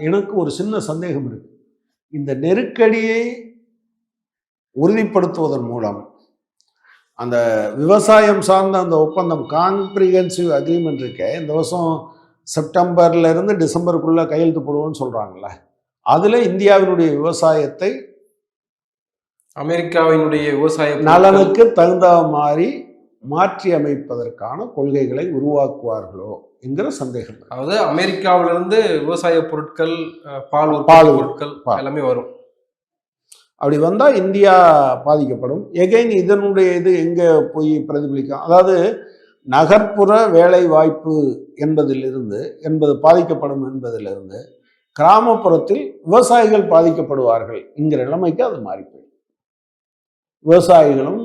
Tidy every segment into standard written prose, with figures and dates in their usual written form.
எனக்கு ஒரு சின்ன சந்தேகம் இருக்கு. இந்த நெருக்கடியை உறுதிப்படுத்துவதன் மூலம் அந்த விவசாயம் சார்ந்த அந்த ஒப்பந்தம் காம்ப்ரிஹென்சிவ் அக்ரிமெண்ட் இருக்க இந்த வருஷம் செப்டம்பர்ல இருந்து டிசம்பருக்குள்ள கையெழுத்து போடுவோம்னு சொல்றாங்கல்ல, அதுல இந்தியாவினுடைய விவசாயத்தை அமெரிக்காவினுடைய விவசாய நலனுக்கு தகுந்த மாதிரி மாற்றி அமைப்பதற்கான கொள்கைகளை உருவாக்குவார்களோ என்கிற சந்தேகம். அதாவது அமெரிக்காவிலிருந்து விவசாய பொருட்கள், பால் பொருட்கள் எல்லாமே வரும். அப்படி வந்தால் இந்தியா பாதிக்கப்படும். எகைன் இதனுடைய இது எங்கே போய் பிரதிபலிக்கும்? அதாவது நகர்ப்புற வேலை வாய்ப்பு என்பது பாதிக்கப்படும் என்பதிலிருந்து கிராமப்புறத்தில் விவசாயிகள் பாதிக்கப்படுவார்கள் என்கிற நிலைமைக்கு அது மாறி போயிடும். விவசாயிகளும்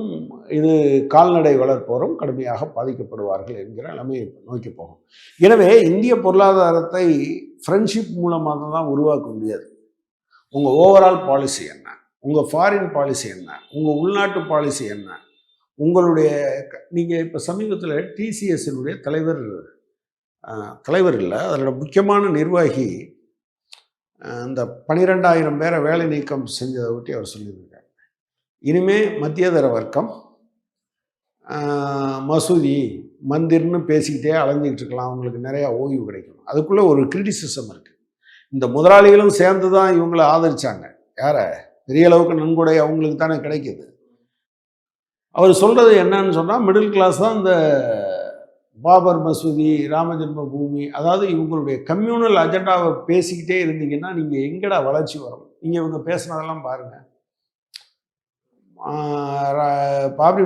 இது கால்நடை வளர்ப்போரும் கடுமையாக பாதிக்கப்படுவார்கள் என்கிற நிலைமையை நோக்கி போகும். எனவே இந்திய பொருளாதாரத்தை ஃப்ரெண்ட்ஷிப் மூலமாக தான் உருவாக்க முடியாது. உங்கள் ஓவரால் பாலிசி என்ன, உங்கள் ஃபாரின் பாலிசி என்ன, உங்கள் உள்நாட்டு பாலிசி என்ன, உங்களுடைய நீங்கள் இப்போ சமீபத்தில் டிசிஎஸ்னுடைய தலைவர் இல்லை, அதோட முக்கியமான நிர்வாகி இந்த 12,000 பேரை வேலை நீக்கம் செஞ்சதை ஒட்டி அவர் சொல்லியிருக்கார். இனிமே மத்தியதர வர்க்கம் மசூதி மந்திர்னு பேசிக்கிட்டே அலைஞ்சிக்கிட்டு இருக்கலாம், அவங்களுக்கு நிறையா ஓய்வு கிடைக்கும். அதுக்குள்ளே ஒரு கிரிட்டிசிசம் இருக்குது. இந்த முதலாளிகளும் சேர்ந்து தான் இவங்களை ஆதரிச்சாங்க. யாரை? பெரிய அளவுக்கு நன்கொடை அவங்களுக்கு தானே கிடைக்கிது. அவர் சொல்கிறது என்னன்னு சொன்னால், மிடில் கிளாஸ் தான் இந்த பாபர் மசூதி, ராமஜென்ம பூமி, அதாவது இவங்களுடைய கம்யூனல் அஜெண்டாவை பேசிக்கிட்டே இருந்தீங்கன்னா நீங்கள் எங்கடா வளர்ச்சி வரும்? நீங்கள் இவங்க பேசுனதெல்லாம் பாருங்கள். பாபரி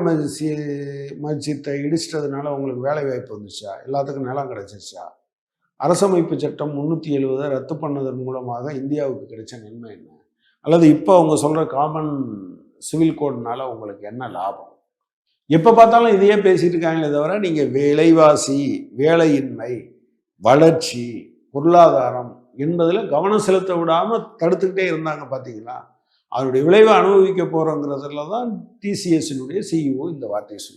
மஸ்ஜித்தை இடிச்சிட்டதுனால உங்களுக்கு வேலை வாய்ப்பு வந்துச்சா? எல்லாத்துக்கும் நிலம் கிடைச்சிருச்சா? அரசமைப்பு சட்டம் 370 ரத்து பண்ணதன் மூலமாக இந்தியாவுக்கு கிடைச்ச நன்மை என்ன? அல்லது இப்போ அவங்க சொல்கிற காமன் சிவில் கோட்னால உங்களுக்கு என்ன லாபம்? எப்போ பார்த்தாலும் இதையே பேசிகிட்டு இருக்காங்களே தவிர நீங்கள் விலைவாசி, வேலையின்மை, வளர்ச்சி, பொருளாதாரம் என்பதில் கவனம் செலுத்த விடாமல் தடுத்துக்கிட்டே இருந்தாங்க. பார்த்தீங்களா? அதனுடைய விளைவை அனுபவிக்க போகிறோங்கிறதுல தான் டிசிஎஸ்னுடைய சிஇஓ இந்த வார்த்தையை சொல்லி